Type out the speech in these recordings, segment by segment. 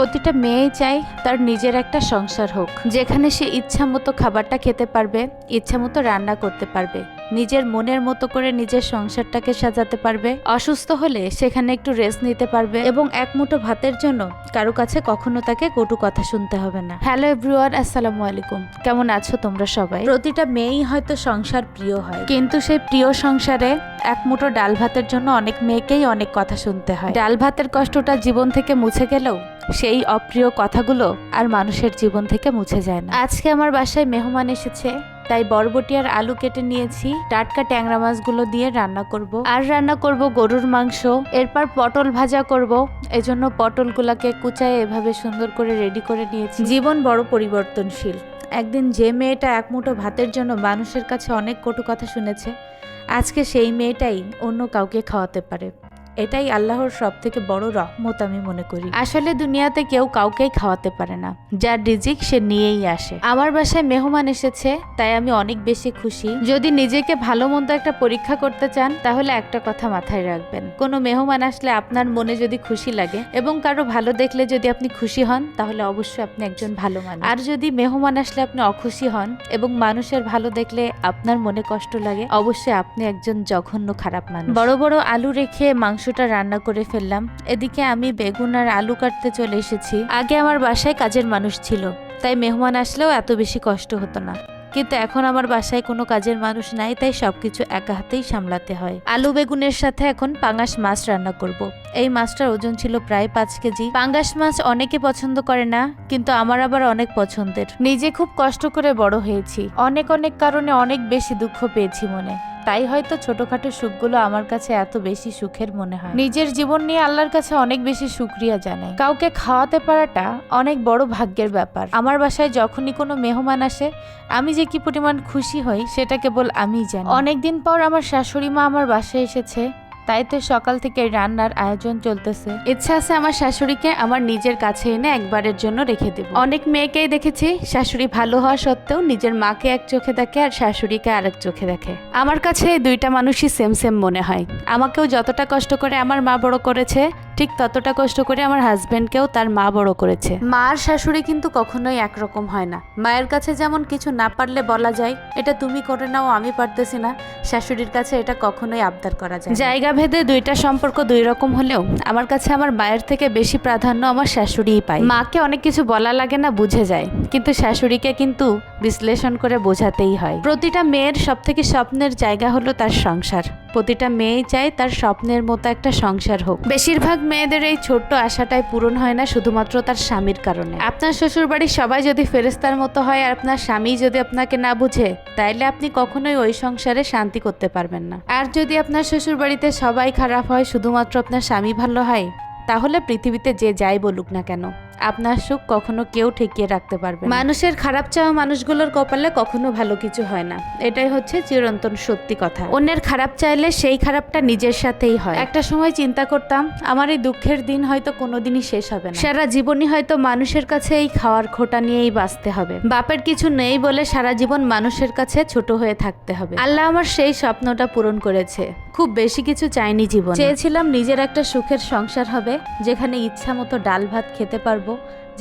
প্রতিটা মেয়েই চায় তার নিজের একটা সংসার হোক, যেখানে সে ইচ্ছা মতো খাবারটা খেতে পারবে, ইচ্ছা মতো রান্না করতে পারবে, নিজের মনের মতো করে নিজের সংসারটাকে সাজাতে পারবে, অসুস্থ হলে সেখানে একটু রেস্ট নিতে পারবে এবং এক মুঠো ভাতের জন্য কারো কাছে কখনো তাকে কটু কথা শুনতে হবে না। হ্যালো এভরিওয়ান, আসসালামু আলাইকুম। কেমন আছো তোমরা সবাই? প্রতিটা মেয়েই হয়তো সংসার প্রিয় হয়, কিন্তু সেই প্রিয় সংসারে এক মুঠো ডাল ভাতের জন্য অনেক মেয়েকেই অনেক কথা শুনতে হয়। ডাল ভাতের কষ্টটা জীবন থেকে মুছে গেলেও সেই অপ্রিয় কথাগুলো আর মানুষের জীবন থেকে মুছে যায় না। আজকে আমার বাসায় মেহমান এসেছে, তাই বরবটি আর আলু কেটে নিয়েছি। টাটকা ট্যাংরা মাছগুলো দিয়ে রান্না করব, আর রান্না করব গরুর মাংস। এরপর পটল ভাজা করব, এজন্য পটলগুলাকে কুচায় এভাবে সুন্দর করে রেডি করে নিয়েছি। জীবন বড় পরিবর্তনশীল। একদিন যে মেয়েটা এক মুঠো ভাতের জন্য মানুষের কাছে অনেক কটু কথা শুনেছে, আজকে সেই মেয়েটাই অন্য কাউকে খাওয়াতে পারে। এটাই আল্লাহর সব থেকে বড় রহমত আমি মনে করি। আসলে দুনিয়াতে কেউ কাউকেই খাওয়াতে পারে না, যার রিজিক সে নিয়েই আসে। আমার বাসায় মেহমান এসেছে, তাই আমি অনেক বেশি খুশি। যদি নিজেকে ভালো মন্দ একটা পরীক্ষা করতে চান, তাহলে একটা কথা মাথায় রাখবেন, কোনো মেহমান আসলে আপনার মনে যদি খুশি লাগে এবং কারো ভালো দেখলে যদি আপনি খুশি হন, তাহলে অবশ্যই আপনি একজন ভালো মানুষ। আর যদি মেহমান আসলে আপনি অখুশি হন এবং মানুষের ভালো দেখলে আপনার মনে কষ্ট লাগে, অবশ্যই আপনি একজন জঘন্য খারাপ মানুষ। বড় বড় আলু রেখে মাংসটা রান্না করে ফেললাম। এদিকে আমি বেগুন আর আলু কাটতে চলে এসেছি। আগে আমার বাসায় কাজের মানুষ ছিল, তাই মেহমান আসলেও এত বেশি কষ্ট হতো না, কিন্তু এখন আমার বাসায় কোনো কাজের মানুষ নাই, তাই সবকিছু একা হাতেই সামলাতে হয়। আলু বেগুনের সাথে এখন পাঙ্গাস মাছ রান্না করব। এই মাছটার ওজন ছিল প্রায় 5 কেজি। পাঙ্গাস মাছ অনেকে পছন্দ করে না, কিন্তু আমার আবার অনেক পছন্দের। নিজে খুব কষ্ট করে বড় হয়েছি, অনেক কারণে অনেক বেশি দুঃখ পেয়েছি মনে, তাই হয়তো ছোটখাটো সুখগুলো আমার কাছে এত বেশি সুখের মনে হয়। নিজের জীবন নিয়ে আল্লাহর কাছে অনেক বেশি শুকরিয়া জানাই। কাউকে খাওয়াতে পারাটা অনেক বড় ভাগ্যের ব্যাপার। আমার বাসায় যখনই কোনো মেহমান আসে, আমি যে কি পরিমাণ খুশি হই সেটা কেবল আমিই জানি। অনেকদিন পর আমার শাশুড়ি মা আমার বাসায় এসেছে, তাই তো সকাল থেকে রান্নার আয়োজন চলতেছে। ইচ্ছা আছে আমার শাশুড়িকে আমার নিজের কাছে এনে একবারের জন্য রেখে দেব। অনেক মেয়েকেই দেখেছি শাশুড়ি ভালো হওয়া সত্ত্বেও নিজের মাকে এক চোখে দেখে আর শাশুড়িকে আরেক চোখে দেখে। আমার কাছে এই দুইটা মানুষই সেম মনে হয়। আমাকেও যতটা কষ্ট করে আমার মা বড় করেছে, ঠিক ততটা কষ্ট করে আমার হাজবেন্ডকেও তার মা বড় করেছে। মা আর শাশুড়ি কিন্তু কখনোই একরকম হয় না। মায়ের কাছে যেমন কিছু না পারলে বলা যায় এটা তুমি করে নাও, আমি পারতেছি না, শাশুড়ির কাছে এটা কখনোই আবদার করা যায়। জায়গা ভেদে দুইটা সম্পর্ক দুই রকম হলেও আমার কাছে আমার মায়ের থেকে বেশি প্রাধান্য আমার শাশুড়িই পায়। মাকে অনেক কিছু বলা লাগে না, বুঝে যায়, কিন্তু শাশুড়িকে কিন্তু বিশ্লেষণ করে বোঝাতেই হয়। প্রতিটা মেয়ের সব থেকে স্বপ্নের জায়গা হলো তার সংসার। প্রতিটা মেয়েই চায় তার স্বপ্নের মতো একটা সংসার হোক। বেশিরভাগ মেয়েদের এই ছোট্ট আশাটাই পূরণ হয় না শুধুমাত্র তার স্বামীর কারণে। আপনার শ্বশুর বাড়ির সবাই যদি ফেরেশতার মতো হয় আর আপনার স্বামী যদি আপনাকে না বুঝে, তাইলে আপনি কখনোই ওই সংসারে শান্তি করতে পারবেন না। আর যদি আপনার শ্বশুর বাড়িতে সবাই খারাপ হয়, শুধুমাত্র আপনার স্বামী ভালো হয়, তাহলে পৃথিবীতে যে যাই বলুক না কেন, আপনার সুখ কখনো কেউ ঠেকিয়ে রাখতে পারবে না। মানুষের খারাপ চাওয়া মানুষগুলোর কপালে কখনো ভালো কিছু হয় না, এটাই হচ্ছে চিরন্তন সত্যি কথা। অন্যের খারাপ চাইলে সেই খারাপটা নিজের সাথেই হয়। একটা সময় চিন্তা করতাম আমার এই দুঃখের দিন হয়তো কোনোদিনই শেষ হবে না, সারা জীবনই হয়তো মানুষের কাছে এই খাওয়ার খোটা নিয়েই বাঁচতে হবে। বাপের কিছু নেই বলে সারা জীবন মানুষের কাছে ছোট হয়ে থাকতে হবে। আল্লাহ আমার সেই স্বপ্নটা পূরণ করেছে। খুব বেশি কিছু চাইনি জীবনে, চেয়েছিলাম নিজের একটা সুখের সংসার হবে, যেখানে ইচ্ছা মতো ডাল ভাত খেতে পারবো,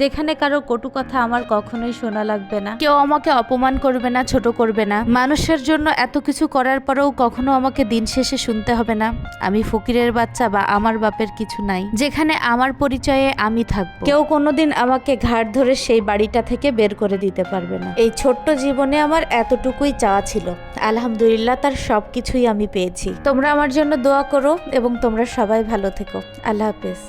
যেখানে কারো কটু কথা আমার কখনোই শোনা লাগবে না, কেউ আমাকে অপমান করবে না, ছোট করবে না। মানুষের জন্য এত কিছু করার পরেও কখনো আমাকে দিন শেষে শুনতে হবে না আমি ফকিরের বাচ্চা বা আমার বাপের কিছু নাই, যেখানে আমার পরিচয়ে আমি থাকবো। কেউ কোনোদিন আমাকে ঘাড় ধরে সেই বাড়িটা থেকে বের করে দিতে পারবে না। এই ছোট্ট জীবনে আমার এতটুকুই চাওয়া ছিল, আলহামদুলিল্লাহ তার সবকিছুই আমি পেয়েছি। তোমরা আমার জন্য দোয়া করো এবং তোমরা সবাই ভালো থেকো। আল্লাহ হাফেজ।